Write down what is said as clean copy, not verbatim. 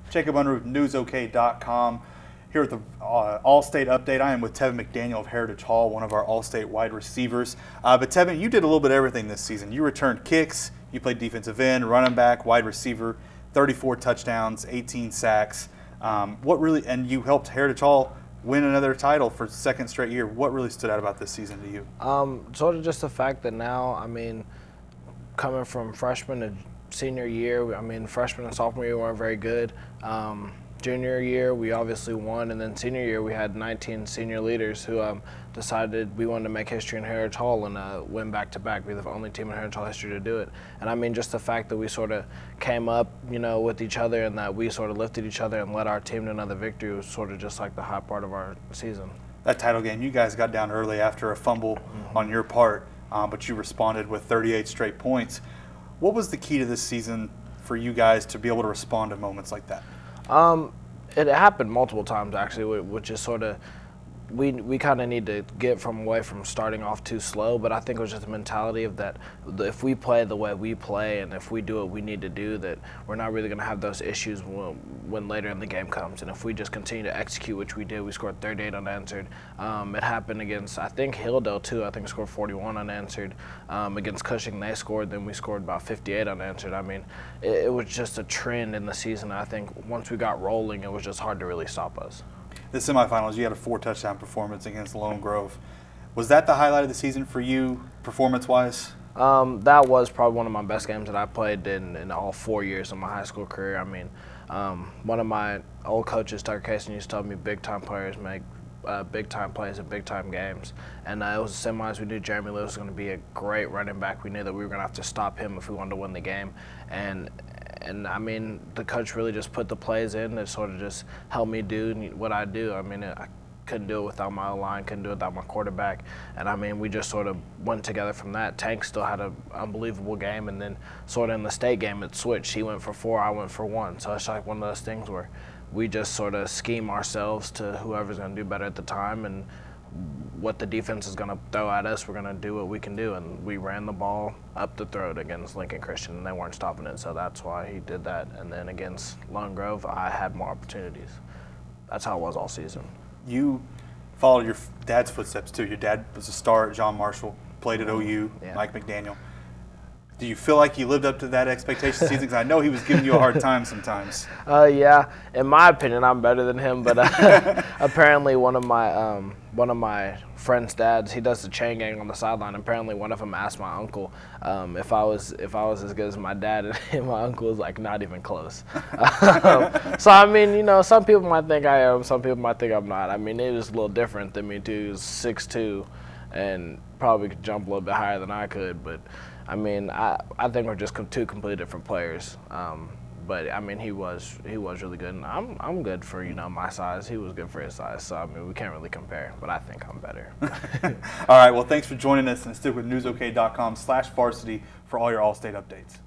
Jacob Unruh, newsok.com. Here with the All-State Update. I am with Tevin McDaniel of Heritage Hall, one of our All-State wide receivers. But Tevin, you did a little bit of everything this season. You returned kicks, you played defensive end, running back, wide receiver, 34 touchdowns, 18 sacks. And you helped Heritage Hall win another title for the second straight year. What really stood out about this season to you? Sort of just the fact that now, I mean, coming from freshman to senior year, I mean, freshman and sophomore year weren't very good. Junior year, we obviously won, and then senior year, we had 19 senior leaders who decided we wanted to make history in Heritage Hall and win back-to-back. We're the only team in Heritage Hall history to do it. And I mean, just the fact that we sort of came up, you know, with each other and that we sort of lifted each other and led our team to another victory was sort of just like the high part of our season. That title game, you guys got down early after a fumble on your part, but you responded with 38 straight points. What was the key to this season for you guys to be able to respond to moments like that? It happened multiple times, actually, which is sort of we kind of need to get away from starting off too slow, but I think it was just a mentality of that if we play the way we play and if we do what we need to do, that we're not really going to have those issues when later in the game comes. And if we just continue to execute, which we did, we scored 38 unanswered. It happened against, I think, Hilldale, too. I think we scored 41 unanswered. Against Cushing, they scored. Then we scored about 58 unanswered. I mean, it was just a trend in the season. I think once we got rolling, it was just hard to really stop us. The semifinals, you had a 4-touchdown performance against Lone Grove. Was that the highlight of the season for you, performance-wise? That was probably one of my best games that I played in all 4 years of my high school career. I mean, one of my old coaches, Tucker Casey, used to tell me big-time players make big-time plays in big-time games. And it was the semis. We knew Jeremy Lewis was going to be a great running back. We knew that we were going to have to stop him if we wanted to win the game. And I mean, the coach really just put the plays in that sort of just helped me do what I do. I mean, I couldn't do it without my line, couldn't do it without my quarterback. And I mean, we just sort of went together from that. Tank still had an unbelievable game, and then sort of in the state game, it switched. He went for 4, I went for 1. So it's like one of those things where we just sort of scheme ourselves to whoever's going to do better at the time, and what the defense is going to throw at us, we're going to do what we can do. And we ran the ball up the throat against Lincoln Christian, and they weren't stopping it, so that's why he did that. And then against Lone Grove, I had more opportunities. That's how it was all season. You followed your dad's footsteps, too. Your dad was a star at John Marshall, played at OU, yeah. Mike McDaniel. Do you feel like you lived up to that expectation season? Because I know he was giving you a hard time sometimes. Yeah. In my opinion, I'm better than him, but apparently one of my friend's dads, he does the chain gang on the sideline. Apparently, one of them asked my uncle if I was as good as my dad, and my uncle was like, not even close. So I mean, you know, some people might think I am, some people might think I'm not. I mean, it was a little different than me too. He was 6'2", and probably could jump a little bit higher than I could, but. I mean, I think we're just two completely different players. But I mean, he was really good, and I'm good for, you know, my size. He was good for his size, so I mean, we can't really compare. But I think I'm better. All right. Well, thanks for joining us, and stick with newsok.com/varsity for all your All-State updates.